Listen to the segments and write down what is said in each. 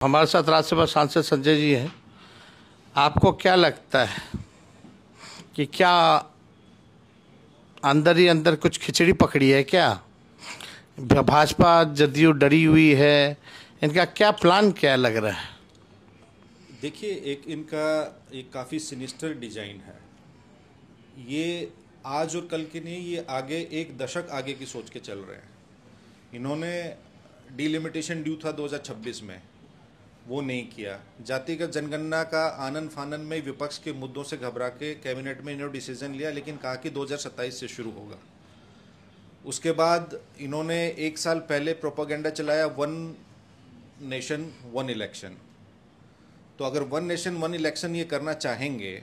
हमारे साथ राज्यसभा सांसद संजय जी हैं। आपको क्या लगता है कि क्या अंदर ही अंदर कुछ खिचड़ी पकड़ी है क्या? भाजपा जदयू डरी हुई है, इनका क्या प्लान क्या लग रहा है? देखिए, एक इनका एक काफ़ी सिनिस्टर डिजाइन है। ये आज और कल के नहीं, ये आगे एक दशक आगे की सोच के चल रहे हैं। इन्होंने डिलिमिटेशन ड्यू था 2026 में, वो नहीं किया। जातिगत जनगणना का आनन फानन में विपक्ष के मुद्दों से घबरा के कैबिनेट में इन्होंने डिसीजन लिया, लेकिन कहा कि 2027 से शुरू होगा। उसके बाद इन्होंने एक साल पहले प्रोपागेंडा चलाया, वन नेशन वन इलेक्शन। तो अगर वन नेशन वन इलेक्शन ये करना चाहेंगे,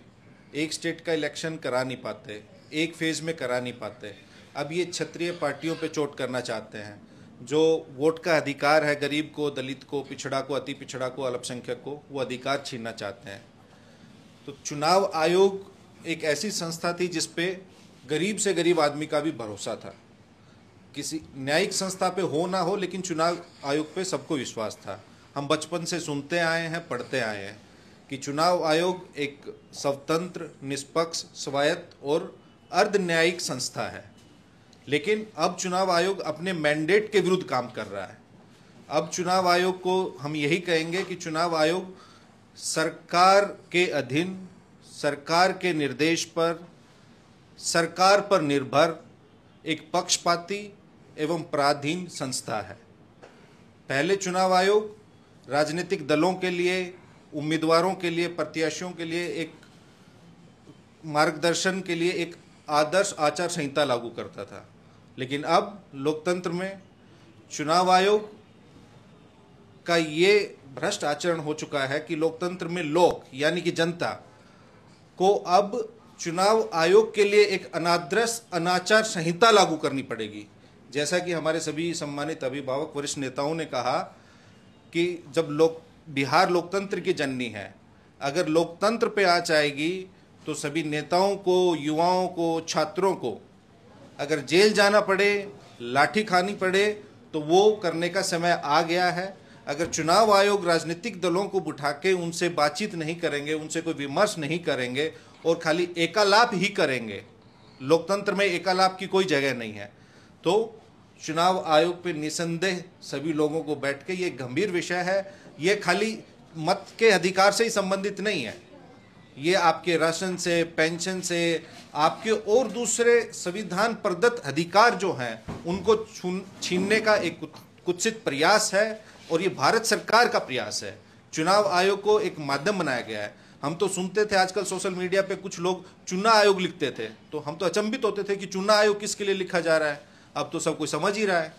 एक स्टेट का इलेक्शन करा नहीं पाते, एक फेज में करा नहीं पाते। अब ये क्षत्रिय पार्टियों पे चोट करना चाहते हैं। जो वोट का अधिकार है गरीब को, दलित को, पिछड़ा को, अति पिछड़ा को, अल्पसंख्यक को, वो अधिकार छीनना चाहते हैं। तो चुनाव आयोग एक ऐसी संस्था थी जिस पे गरीब से गरीब आदमी का भी भरोसा था। किसी न्यायिक संस्था पे हो ना हो, लेकिन चुनाव आयोग पे सबको विश्वास था। हम बचपन से सुनते आए हैं, पढ़ते आए हैं कि चुनाव आयोग एक स्वतंत्र, निष्पक्ष, स्वायत्त और अर्ध न्यायिक संस्था है। लेकिन अब चुनाव आयोग अपने मैंडेट के विरुद्ध काम कर रहा है। अब चुनाव आयोग को हम यही कहेंगे कि चुनाव आयोग सरकार के अधीन, सरकार के निर्देश पर, सरकार पर निर्भर एक पक्षपाती एवं पराधीन संस्था है। पहले चुनाव आयोग राजनीतिक दलों के लिए, उम्मीदवारों के लिए, प्रत्याशियों के लिए एक मार्गदर्शन के लिए एक आदर्श आचार संहिता लागू करता था। लेकिन अब लोकतंत्र में चुनाव आयोग का ये भ्रष्ट आचरण हो चुका है कि लोकतंत्र में लोग यानी कि जनता को अब चुनाव आयोग के लिए एक अनादर्श अनाचार संहिता लागू करनी पड़ेगी। जैसा कि हमारे सभी सम्मानित अभिभावक, वरिष्ठ नेताओं ने कहा कि जब बिहार लोकतंत्र की जननी है, अगर लोकतंत्र पे आंच आएगी तो सभी नेताओं को, युवाओं को, छात्रों को अगर जेल जाना पड़े, लाठी खानी पड़े, तो वो करने का समय आ गया है। अगर चुनाव आयोग राजनीतिक दलों को बिठा के उनसे बातचीत नहीं करेंगे, उनसे कोई विमर्श नहीं करेंगे और खाली एकालाप ही करेंगे, लोकतंत्र में एकालाप की कोई जगह नहीं है। तो चुनाव आयोग पे निसंदेह सभी लोगों को बैठ के, ये गंभीर विषय है। ये खाली मत के अधिकार से ही संबंधित नहीं है, ये आपके राशन से, पेंशन से, आपके और दूसरे संविधान प्रदत्त अधिकार जो हैं उनको छीनने का एक कुत्सित प्रयास है और ये भारत सरकार का प्रयास है। चुनाव आयोग को एक माध्यम बनाया गया है। हम तो सुनते थे आजकल सोशल मीडिया पे कुछ लोग चुनाव आयोग लिखते थे, तो हम तो अचंभित होते थे कि चुनाव आयोग किसके लिए लिखा जा रहा है। अब तो सब कोई समझ ही रहा है।